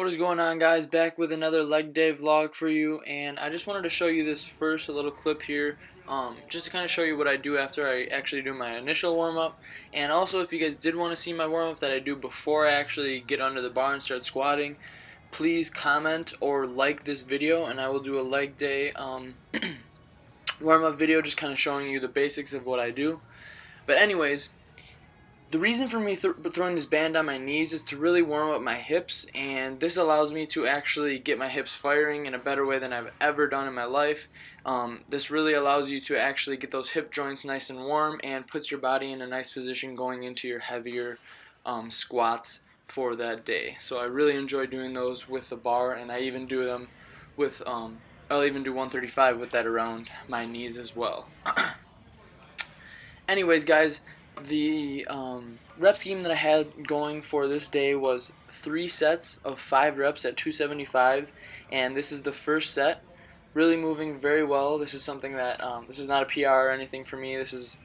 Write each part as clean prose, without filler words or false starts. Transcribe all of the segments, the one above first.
What is going on, guys? Back with another leg day vlog for you, and I just wanted to show you this first little clip here, just to kind of show you what I do after I actually do my initial warm-up. And also, if you guys did want to see my warm-up that I do before I actually get under the bar and start squatting, please comment or like this video, and I will do a leg day warm-up video just kind of showing you the basics of what I do. But anyways, the reason for me throwing this band on my knees is to really warm up my hips, and this allows me to actually get my hips firing in a better way than I've ever done in my life. This really allows you to actually get those hip joints nice and warm and puts your body in a nice position going into your heavier squats for that day. So I really enjoy doing those with the bar, and I even do them with, I'll even do 135 with that around my knees as well. Anyways, guys, the rep scheme that I had going for this day was 3 sets of 5 reps at 275, and this is the first set. Really moving very well. This is something that, this is not a PR or anything for me. This is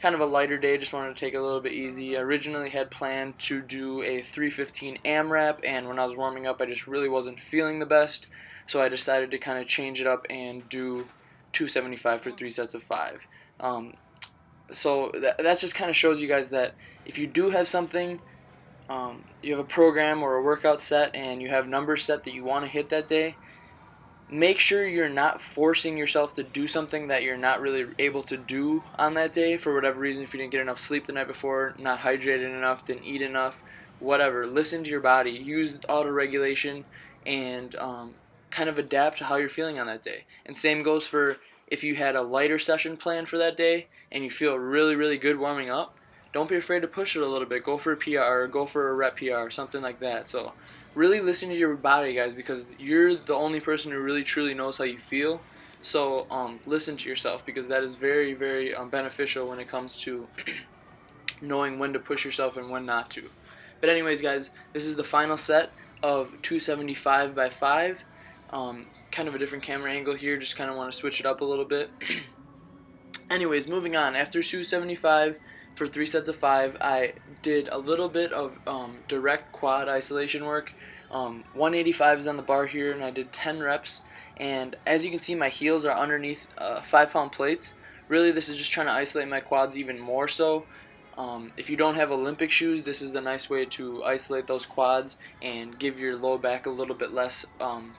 kind of a lighter day, just wanted to take it a little bit easy. I originally had planned to do a 315 AMRAP, and when I was warming up I just really wasn't feeling the best, so I decided to kind of change it up and do 275 for 3 sets of 5. So that just kind of shows you guys that if you do have something, you have a program or a workout set and you have numbers set that you want to hit that day, make sure you're not forcing yourself to do something that you're not really able to do on that day for whatever reason. If you didn't get enough sleep the night before, not hydrated enough, didn't eat enough, whatever. Listen to your body. Use auto-regulation and kind of adapt to how you're feeling on that day. And same goes for if you had a lighter session planned for that day and you feel really, really good warming up, don't be afraid to push it a little bit. Go for a PR or go for a rep PR or something like that. So really listen to your body, guys, because you're the only person who really truly knows how you feel. So listen to yourself, because that is very, very beneficial when it comes to knowing when to push yourself and when not to. But anyways, guys, this is the final set of 275 by 5. Kind of a different camera angle here, just kind of want to switch it up a little bit. Anyways, moving on. After 275 for 3 sets of 5, I did a little bit of direct quad isolation work. 185 is on the bar here, and I did 10 reps. And as you can see, my heels are underneath 5-pound plates. Really, this is just trying to isolate my quads even more so. If you don't have Olympic shoes, this is a nice way to isolate those quads and give your low back a little bit less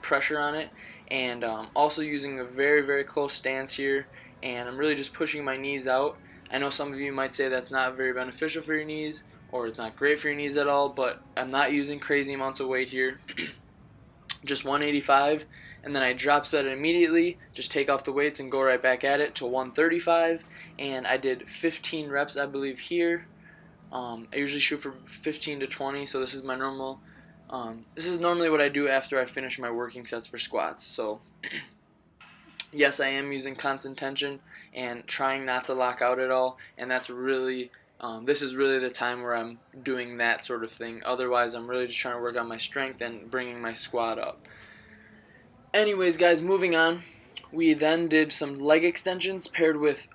pressure on it. And also using a very, very close stance here, and I'm really just pushing my knees out. I know some of you might say that's not very beneficial for your knees, or it's not great for your knees at all, but I'm not using crazy amounts of weight here. Just 185, and then I drop set it immediately, just take off the weights and go right back at it to 135, and I did 15 reps, I believe, here. I usually shoot for 15 to 20, so this is my normal. This is normally what I do after I finish my working sets for squats. So yes, I am using constant tension and trying not to lock out at all, and that's really, this is really the time where I'm doing that sort of thing. Otherwise, I'm really just trying to work on my strength and bringing my squat up. Anyways, guys, moving on, we then did some leg extensions paired with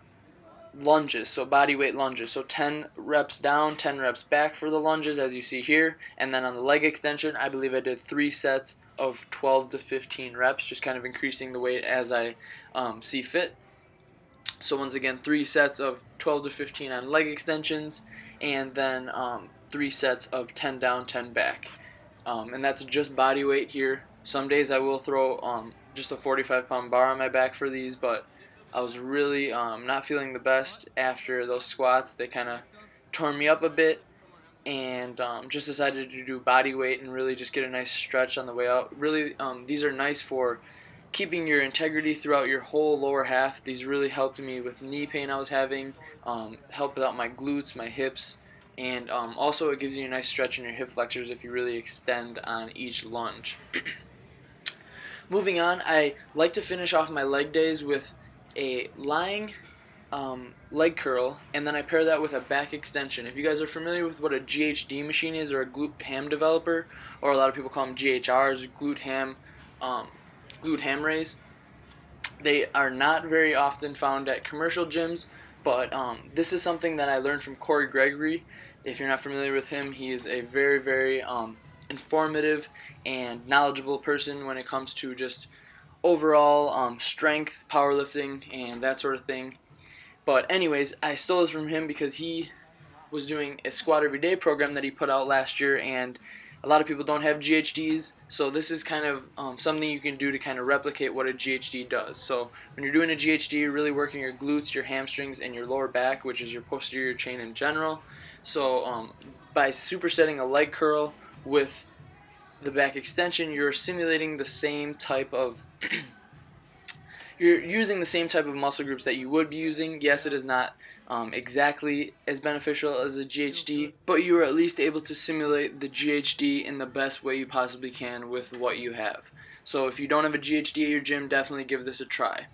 lunges, so body weight lunges. So 10 reps down, 10 reps back for the lunges, as you see here. And then on the leg extension, I believe I did 3 sets of 12 to 15 reps, just kind of increasing the weight as I see fit. So once again, 3 sets of 12 to 15 on leg extensions, and then 3 sets of 10 down, 10 back. And that's just body weight here. Some days I will throw just a 45-pound bar on my back for these, but I was really not feeling the best after those squats. They kind of tore me up a bit, and just decided to do body weight and really just get a nice stretch on the way out. Really, these are nice for keeping your integrity throughout your whole lower half. These really helped me with knee pain I was having, helped out my glutes, my hips, and also it gives you a nice stretch in your hip flexors if you really extend on each lunge. Moving on, I like to finish off my leg days with a lying leg curl, and then I pair that with a back extension. If you guys are familiar with what a GHD machine is, or a glute ham developer, or a lot of people call them GHRs, glute ham raise, they are not very often found at commercial gyms, but this is something that I learned from Corey Gregory. If you're not familiar with him, he is a very, very informative and knowledgeable person when it comes to just overall strength, powerlifting, and that sort of thing. But anyways, I stole this from him because he was doing a squat every day program that he put out last year, and a lot of people don't have GHDs, so this is kind of something you can do to kind of replicate what a GHD does. So when you're doing a GHD, you're really working your glutes, your hamstrings, and your lower back, which is your posterior chain in general. So by supersetting a leg curl with the back extension, you're simulating the same type of you're using the same type of muscle groups that you would be using. Yes, it is not exactly as beneficial as a GHD, but you are at least able to simulate the GHD in the best way you possibly can with what you have. So if you don't have a GHD at your gym, definitely give this a try.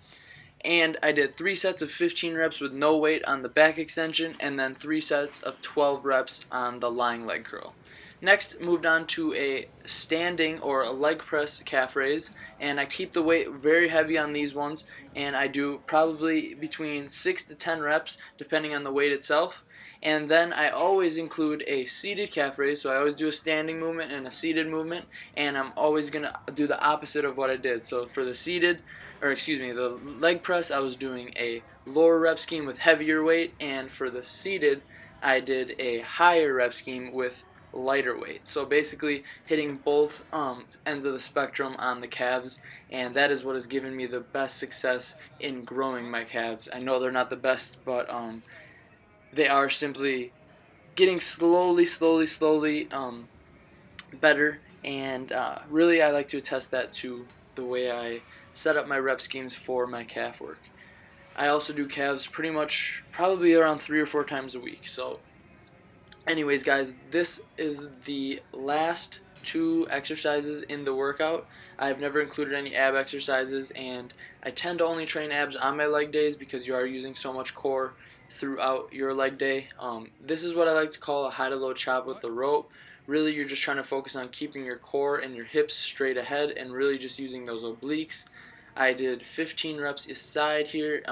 And I did 3 sets of 15 reps with no weight on the back extension, and then 3 sets of 12 reps on the lying leg curl. Next, moved on to a standing or a leg press calf raise, and I keep the weight very heavy on these ones, and I do probably between 6 to 10 reps depending on the weight itself. And then I always include a seated calf raise, so I always do a standing movement and a seated movement, and I'm always going to do the opposite of what I did. So for the leg press, I was doing a lower rep scheme with heavier weight, and for the seated, I did a higher rep scheme with lighter weight. So basically hitting both ends of the spectrum on the calves, and that is what has given me the best success in growing my calves. I know they're not the best, but they are simply getting slowly better, and really I like to attest that to the way I set up my rep schemes for my calf work. I also do calves pretty much probably around 3 or 4 times a week. So anyways, guys, this is the last 2 exercises in the workout. I've never included any ab exercises, and I tend to only train abs on my leg days because you are using so much core throughout your leg day. This is what I like to call a high to low chop with the rope. Really, you're just trying to focus on keeping your core and your hips straight ahead and really just using those obliques. I did 15 reps each side here,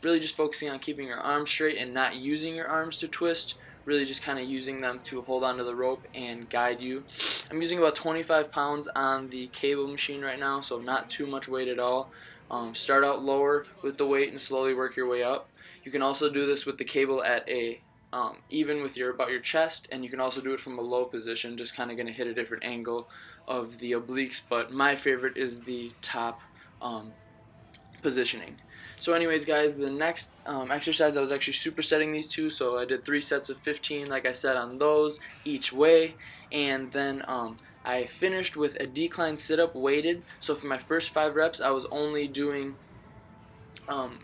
really just focusing on keeping your arms straight and not using your arms to twist, really just kind of using them to hold onto the rope and guide you. I'm using about 25 pounds on the cable machine right now, so not too much weight at all. Start out lower with the weight and slowly work your way up. You can also do this with the cable at a even with about your chest, and you can also do it from a low position, just kind of going to hit a different angle of the obliques, but my favorite is the top positioning. So anyways, guys, the next exercise, I was actually supersetting these 2, so I did 3 sets of 15, like I said, on those each way, and then I finished with a decline sit-up weighted. So for my first 5 reps, I was only doing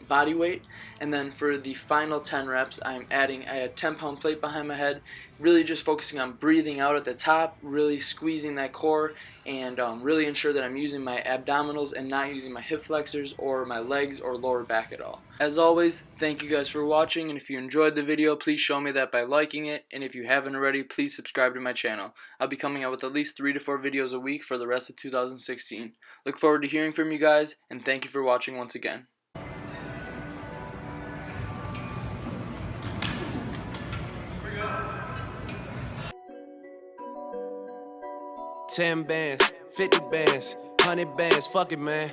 body weight, and then for the final 10 reps, I had a 10-pound plate behind my head, really just focusing on breathing out at the top, really squeezing that core, and really ensure that I'm using my abdominals and not using my hip flexors or my legs or lower back at all. As always, thank you guys for watching, and if you enjoyed the video, please show me that by liking it, and if you haven't already, please subscribe to my channel. I'll be coming out with at least 3 to 4 videos a week for the rest of 2016. Look forward to hearing from you guys, and thank you for watching once again. 10 bands, 50 bands, 100 bands, fuck it, man.